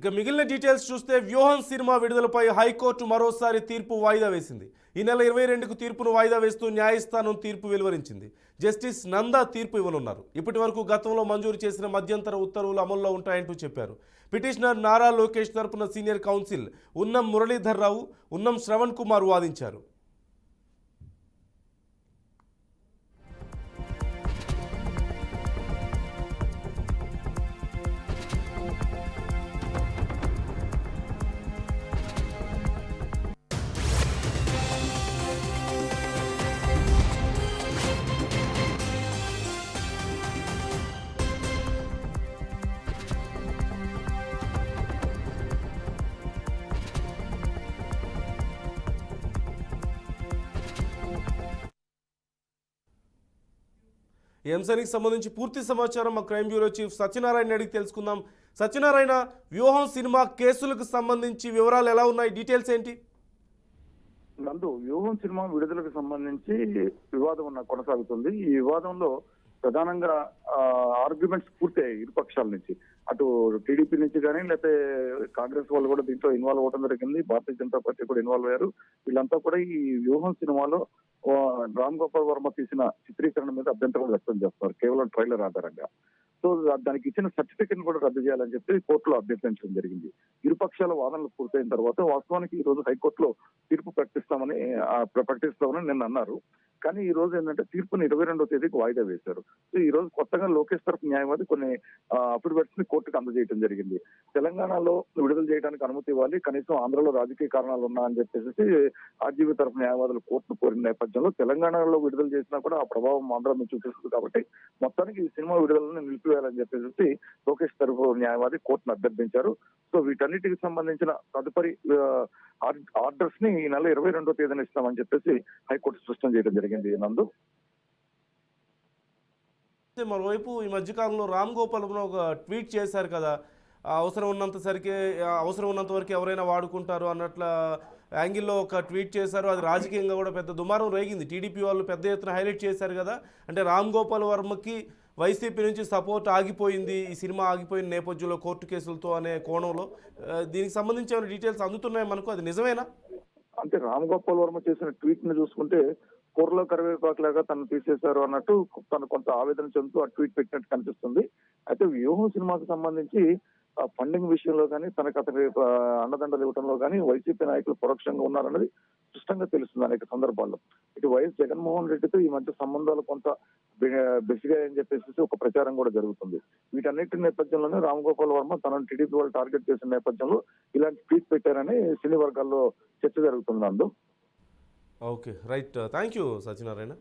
ఇక మిగిలిన డీటెయిల్స్ చూస్తే వ్యూహం సినిమా విడుదలపై హైకోర్టు మరోసారి తీర్పు వాయిదా వేసింది. ఈ నెల 22కు తీర్పును వాయిదా వేస్తూ న్యాయస్థానం తీర్పు వెలువరించింది. జస్టిస్ నందా తీర్పు ఇవ్వనున్నారు. ఇప్పటి వరకు గతంలో మంజూరు చేసిన మధ్యంతర ఉత్తర్వులు అమల్లో ఉంటాయంటూ చెప్పారు. పిటిషనర్ నారా లోకేష్ తరపున సీనియర్ కౌన్సిల్ ఉన్నం మురళీధర్ రావు, ఉన్నం శ్రవణ్ కుమార్ వాదించారు. ఈ అంశానికి సంబంధించి పూర్తి సమాచారం మా క్రైమ్ బ్యూరో చీఫ్ సత్యనారాయణ అడిగి తెలుసుకుందాం. సత్యనారాయణ, వ్యూహం సినిమా కేసులకు సంబంధించి వివరాలు ఎలా ఉన్నాయి, డీటెయిల్స్ ఏంటి? నందు, వ్యూహం సినిమా విడుదలకు సంబంధించి వివాదం కొనసాగుతుంది. ఈ వివాదంలో ప్రధానంగా ఆర్గ్యుమెంట్స్ పూర్తయ్యాయి ఇరుపక్షాల నుంచి. అటు టీడీపీ నుంచి కానీ లేకపోతే కాంగ్రెస్ వాళ్ళు కూడా దీంట్లో ఇన్వాల్వ్ అవడం జరిగింది. భారతీయ జనతా పార్టీ కూడా ఇన్వాల్వ్ అయ్యారు. వీళ్ళంతా కూడా ఈ వ్యూహం సినిమాలో రామ్ గోపాల్ వర్మ తీసిన చిత్రీకరణ మీద అభ్యంతరాలు వ్యక్తం చేస్తున్నారు, కేవలం ట్రైలర్ ఆధారంగా. సో దానికి ఇచ్చిన సర్టిఫికెట్ కూడా రద్దు చేయాలని చెప్పి కోర్టులో అభ్యర్థించడం జరిగింది. ఇరుపక్షాల వాదనలు పూర్తయిన తర్వాత వాస్తవానికి ఈ రోజు హైకోర్టులో తీర్పు ప్రకటిస్తామని నిన్న అన్నారు. కానీ ఈ రోజు ఏంటంటే తీర్పుని 22వ తేదీకి వాయిదా వేశారు. సో ఈ రోజు కొత్తగా లోకేష్ తరఫు న్యాయవాది కొన్ని అఫిడవిట్స్ ని కోర్టుకు అందజేయడం జరిగింది. తెలంగాణలో విడుదల చేయడానికి అనుమతి ఇవ్వాలి, కనీసం ఆంధ్రలో రాజకీయ కారణాలు ఉన్నా అని చెప్పేసి ఆర్జీవీ తరఫు న్యాయవాదులు కోర్టును కోరిన నేపథ్యంలో తెలంగాణలో విడుదల చేసినా కూడా ఆ ప్రభావం ఆంధ్ర మీద చూపిస్తుంది కాబట్టి మొత్తానికి ఈ సినిమా విడుదలను నిలిపివేయాలని చెప్పేసి లోకేష్ తరఫు న్యాయవాది కోర్టును అభ్యర్థించారు. సో వీటన్నిటికి సంబంధించిన తదుపరి ఆర్డర్స్ ని ఈ నెల 22వ తేదీన ఇస్తామని చెప్పేసి హైకోర్టు స్పష్టం చేయడం జరిగింది. నందు, మరోవైపు ఈ మధ్యకాలంలో రామ్ గోపాల్ ఒక ట్వీట్ చేశారు కదా, అవసరం ఉన్నంత వరకు ఎవరైనా వాడుకుంటారు అన్నట్ల యాంగిల్లో ఒక ట్వీట్ చేశారు. అది రాజకీయంగా కూడా పెద్ద దుమారం రేగింది. టీడీపీ వాళ్ళు పెద్ద ఎత్తున హైలైట్ చేశారు కదా, అంటే రామ్ గోపాల్ వర్మకి వైసీపీ నుంచి సపోర్ట్ ఆగిపోయింది, ఈ సినిమా ఆగిపోయిన నేపథ్యంలో కోర్టు కేసులతో అనే కోణంలో. దీనికి సంబంధించి ఏమైనా డీటెయిల్స్ అందుతున్నాయి మనకు, అది నిజమేనా? అంటే రామ్ గోపాల్ వర్మ చేసిన ట్వీట్ ని చూసుకుంటే కూరలో కరివేపాకులాగా తను తీసేశారు అన్నట్టు తను కొంత ఆవేదన చెందుతూ ఆ ట్వీట్ పెట్టినట్టు కనిపిస్తుంది. అయితే వ్యూహం సినిమాకి సంబంధించి ఫండింగ్ విషయంలో కానీ అతని అండదండలు ఇవ్వడంలో కానీ వైసీపీ నాయకులు పరోక్షంగా ఉన్నారన్నది స్పష్టంగా తెలుస్తుంది అనేక సందర్భాల్లో. ఇటు వైఎస్ జగన్మోహన్ రెడ్డితో ఈ మధ్య సంబంధాలు కొంత బెసిగాయని చెప్పేసి ఒక ప్రచారం కూడా జరుగుతుంది. వీటన్నిటి నేపథ్యంలోనే రామ్ గోపాల్ వర్మ తనను టీడీపీ వాళ్ళు టార్గెట్ చేసిన నేపథ్యంలో ఇలాంటి ట్వీట్ పెట్టారని సినీ వర్గాల్లో చర్చ జరుగుతుంది. Okay, right, thank you Satyanarayana.